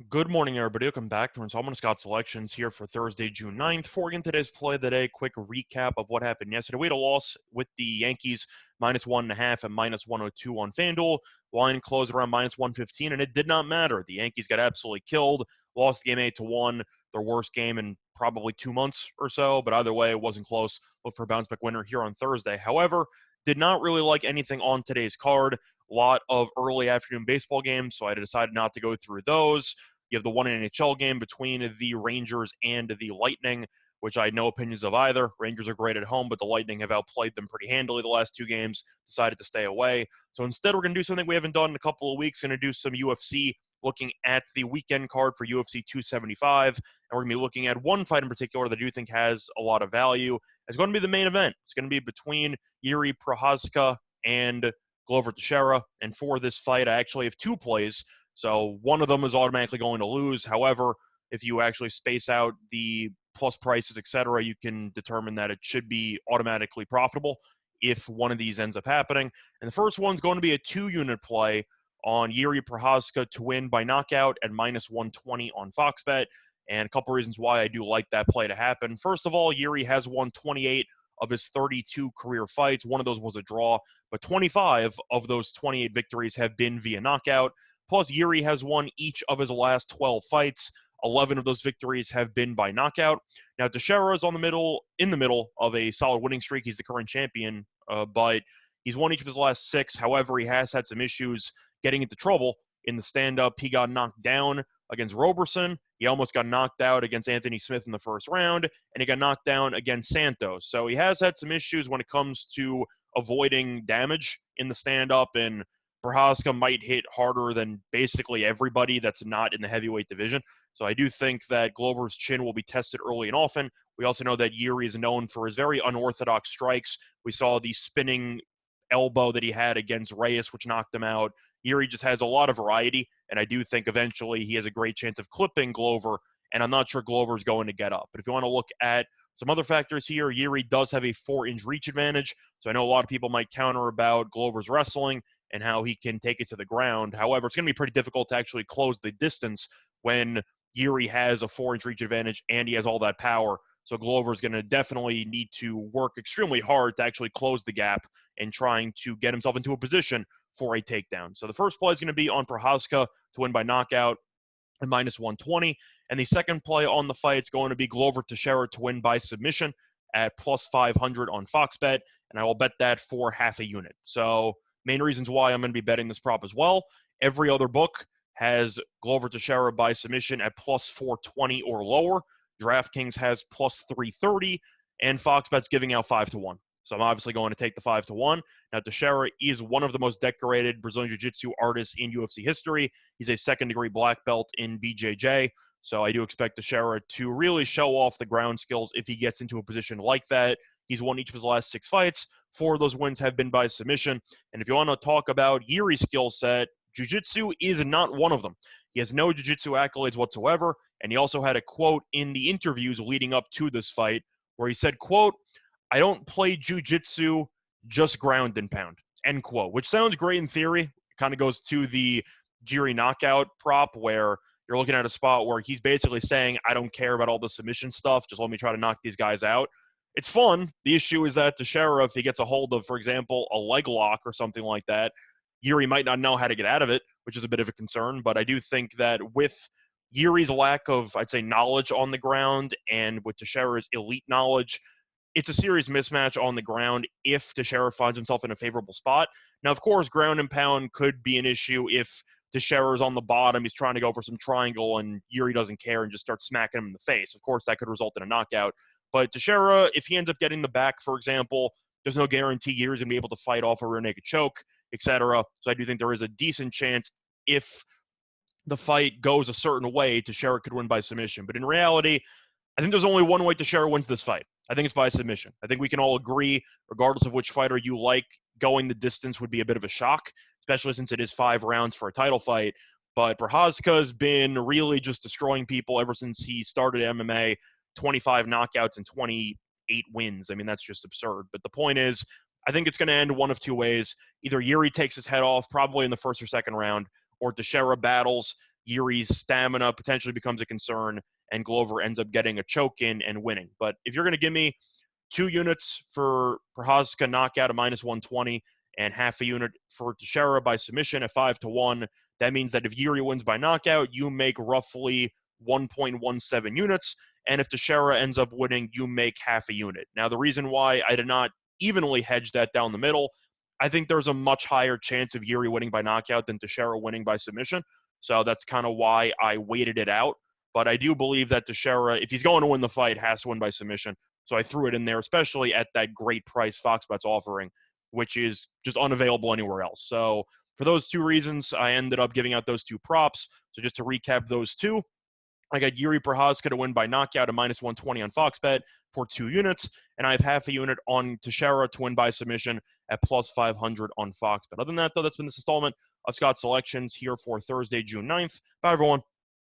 Good morning, everybody. Welcome back to Installment Scott Selections here for Thursday, June 9th. Before we get into today's play of the day, quick recap of what happened yesterday. We had a loss with the Yankees -1.5 and -102 on FanDuel. Line closed around -115, and it did not matter. The Yankees got absolutely killed, lost the game 8-1, their worst game in probably 2 months or so. But either way, it wasn't close. Look for a bounce back winner here on Thursday. However, did not really like anything on today's card. A lot of early afternoon baseball games, so I decided not to go through those. You have the one NHL game between the Rangers and the Lightning, which I had no opinions of either. Rangers are great at home, but the Lightning have outplayed them pretty handily the last two games, decided to stay away. So instead, we're going to do something we haven't done in a couple of weeks. Going to do some UFC, looking at the weekend card for UFC 275. And we're going to be looking at one fight in particular that I do think has a lot of value. It's going to be the main event. It's going to be between Yuri Prochazka and Glover Teixeira. And for this fight, I actually have two plays. So one of them is automatically going to lose. However, if you actually space out the plus prices, etc., you can determine that it should be automatically profitable if one of these ends up happening. And the first one's going to be a 2-unit play on Yuri Prochazka to win by knockout at -120 on Fox Bet. And a couple reasons why I do like that play to happen. First of all, Yuri has won 28 of his 32 career fights. One of those was a draw, but 25 of those 28 victories have been via knockout. Plus, Yuri has won each of his last 12 fights. 11 of those victories have been by knockout. Now, Teixeira is in the middle of a solid winning streak. He's the current champion, but he's won each of his last 6. However, he has had some issues getting into trouble in the stand-up. He got knocked down against Roberson. He almost got knocked out against Anthony Smith in the first round, and he got knocked down against Santos. So he has had some issues when it comes to avoiding damage in the stand-up, and Prochazka might hit harder than basically everybody that's not in the heavyweight division. So I do think that Glover's chin will be tested early and often. We also know that Yuri is known for his very unorthodox strikes. We saw the spinning elbow that he had against Reyes, which knocked him out. Yuri just has a lot of variety, and I do think eventually he has a great chance of clipping Glover, and I'm not sure Glover's going to get up. But if you want to look at some other factors here, Yuri does have a 4-inch reach advantage, so I know a lot of people might counter about Glover's wrestling and how he can take it to the ground. However, it's going to be pretty difficult to actually close the distance when Yuri has a 4-inch reach advantage and he has all that power. So Glover's going to definitely need to work extremely hard to actually close the gap and trying to get himself into a position for a takedown. So the first play is going to be on Prochazka to win by knockout at -120. And the second play on the fight is going to be Glover Teixeira to win by submission at +500 on Fox Bet. And I will bet that for half a unit. So main reasons why I'm going to be betting this prop as well. Every other book has Glover Teixeira by submission at +420 or lower. DraftKings has +330, and Fox Bet's giving out 5-1. So I'm obviously going to take the 5-1. Now, Teixeira is one of the most decorated Brazilian Jiu-Jitsu artists in UFC history. He's a second-degree black belt in BJJ. So I do expect Teixeira to really show off the ground skills if he gets into a position like that. He's won each of his last 6 fights. 4 of those wins have been by submission. And if you want to talk about Yuri's skill set, Jiu-Jitsu is not one of them. He has no Jiu-Jitsu accolades whatsoever. And he also had a quote in the interviews leading up to this fight where he said, quote, "I don't play Jiu-Jitsu, just ground and pound," end quote, which sounds great in theory. It kind of goes to the Jiri knockout prop where you're looking at a spot where he's basically saying, I don't care about all the submission stuff. Just let me try to knock these guys out. It's fun. The issue is that Teixeira, if he gets a hold of, for example, a leg lock or something like that, Yuri might not know how to get out of it, which is a bit of a concern. But I do think that with Yuri's lack of, I'd say, knowledge on the ground and with Teixeira's elite knowledge, it's a serious mismatch on the ground if Teixeira finds himself in a favorable spot. Now, of course, ground and pound could be an issue if Teixeira's on the bottom, he's trying to go for some triangle, and Yuri doesn't care and just starts smacking him in the face. Of course, that could result in a knockout. But Teixeira, if he ends up getting the back, for example, there's no guarantee Yuri's going to be able to fight off a rear naked choke, etc. So I do think there is a decent chance if the fight goes a certain way, Teixeira could win by submission. But in reality, I think there's only one way Teixeira wins this fight. I think it's by submission. I think we can all agree, regardless of which fighter you like, going the distance would be a bit of a shock, especially since it is 5 rounds for a title fight. But Prochazka's been really just destroying people ever since he started MMA, 25 knockouts and 28 wins. I mean, that's just absurd. But the point is, I think it's going to end one of two ways. Either Yuri takes his head off, probably in the first or second round, or Teixeira battles, Yuri's stamina potentially becomes a concern, and Glover ends up getting a choke in and winning. But if you're going to give me 2 units for Prochazka knockout at -120 and half a unit for Teixeira by submission at 5-1, that means that if Yuri wins by knockout, you make roughly 1.17 units. And if Teixeira ends up winning, you make half a unit. Now, the reason why I did not evenly hedge that down the middle, I think there's a much higher chance of Yuri winning by knockout than Teixeira winning by submission. So that's kind of why I weighted it out. But I do believe that Teixeira, if he's going to win the fight, has to win by submission. So I threw it in there, especially at that great price Fox Bet's offering, which is just unavailable anywhere else. So for those 2 reasons, I ended up giving out those 2 props. So just to recap those 2, I got Yuri Prochazka to win by knockout at -120 on Fox Bet for 2 units, and I have half a unit on Teixeira to win by submission at +500 on Fox Bet. Other than that, though, that's been this installment of Scott's Selections here for Thursday, June 9th. Bye, everyone.